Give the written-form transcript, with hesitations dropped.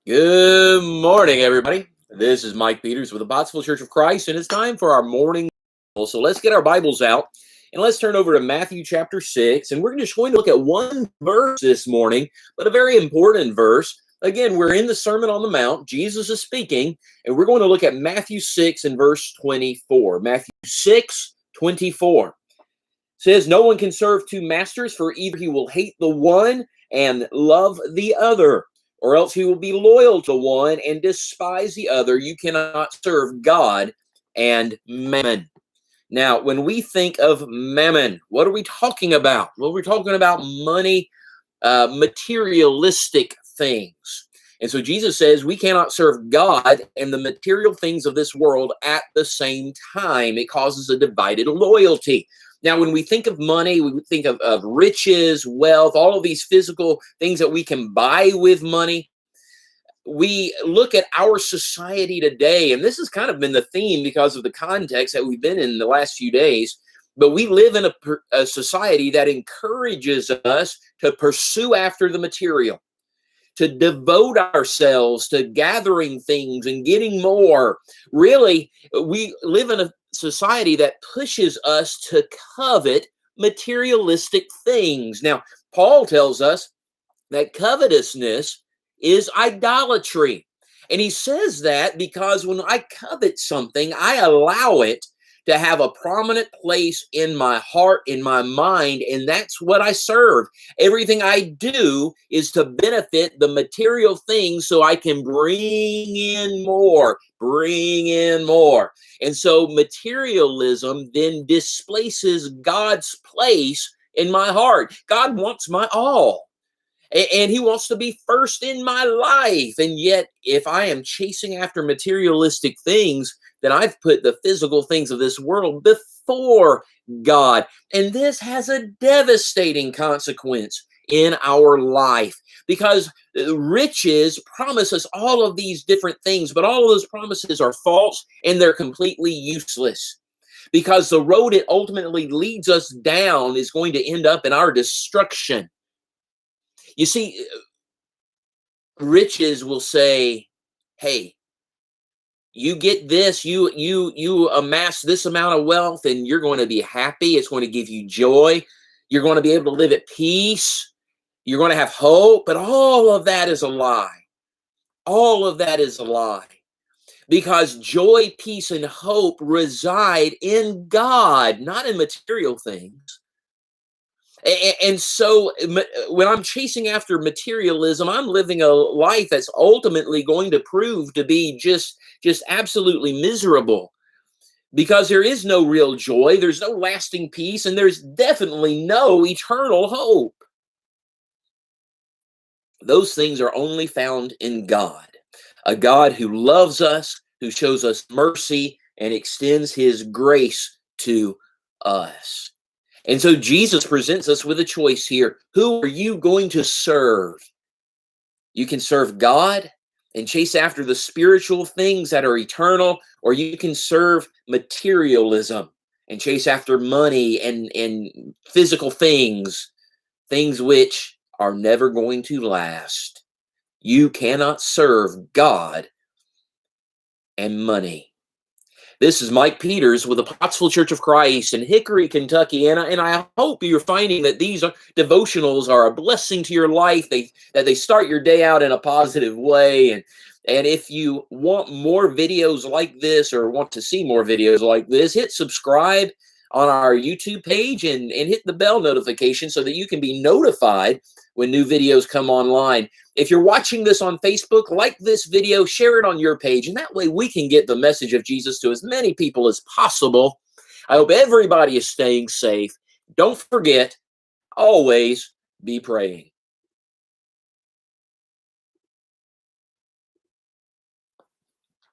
Good morning, everybody. This is Mike Peters with the Pottsville Church of Christ, and it's time for our morning. So let's get our Bibles out and let's turn over to Matthew chapter 6. And we're just going to look at one verse this morning, but a very important verse. Again, we're in the Sermon on the Mount. Jesus is speaking, and we're going to look at Matthew 6 and verse 24. Matthew 6:24 says, "No one can serve two masters, for either he will hate the one and love the other, or else he will be loyal to one and despise the other. You cannot serve God and mammon." Now, when we think of mammon, what are we talking about? Well, we're talking about money, materialistic things. And so Jesus says we cannot serve God and the material things of this world at the same time. It causes a divided loyalty. Now, when we think of money, we think of riches, wealth, all of these physical things that we can buy with money. We look at our society today, and this has kind of been the theme because of the context that we've been in the last few days, but we live in a society that encourages us to pursue after the material, to devote ourselves to gathering things and getting more. Really, we live in a society that pushes us to covet materialistic things. Now, Paul tells us that covetousness is idolatry. And he says that because when I covet something, I allow it to have a prominent place in my heart, in my mind, and that's what I serve. Everything I do is to benefit the material things so I can bring in more. And so materialism then displaces God's place in my heart. God wants my all. And he wants to be first in my life. And yet, if I am chasing after materialistic things, then I've put the physical things of this world before God. And this has a devastating consequence in our life because riches promise us all of these different things, but all of those promises are false and they're completely useless. Because the road it ultimately leads us down is going to end up in our destruction. You see, riches will say, hey, you get this, you amass this amount of wealth and you're going to be happy. It's going to give you joy. You're going to be able to live at peace. You're going to have hope. But all of that is a lie. All of that is a lie. Because joy, peace, and hope reside in God, not in material things. And so when I'm chasing after materialism, I'm living a life that's ultimately going to prove to be just absolutely miserable because there is no real joy, there's no lasting peace, and there's definitely no eternal hope. Those things are only found in God, a God who loves us, who shows us mercy, and extends his grace to us. And so Jesus presents us with a choice here. Who are you going to serve? You can serve God and chase after the spiritual things that are eternal, or you can serve materialism and chase after money and physical things which are never going to last. You cannot serve God and money. This is Mike Peters with the Pottsville Church of Christ in Hickory, Kentucky, and I hope you're finding that these devotionals are a blessing to your life. That they start your day out in a positive way. And if you want more videos like this or want to see more videos like this, hit subscribe on our YouTube page and hit the bell notification so that you can be notified when new videos come online. If you're watching this on Facebook, like this video, share it on your page, and that way we can get the message of Jesus to as many people as possible. I hope everybody is staying safe. Don't forget, always be praying.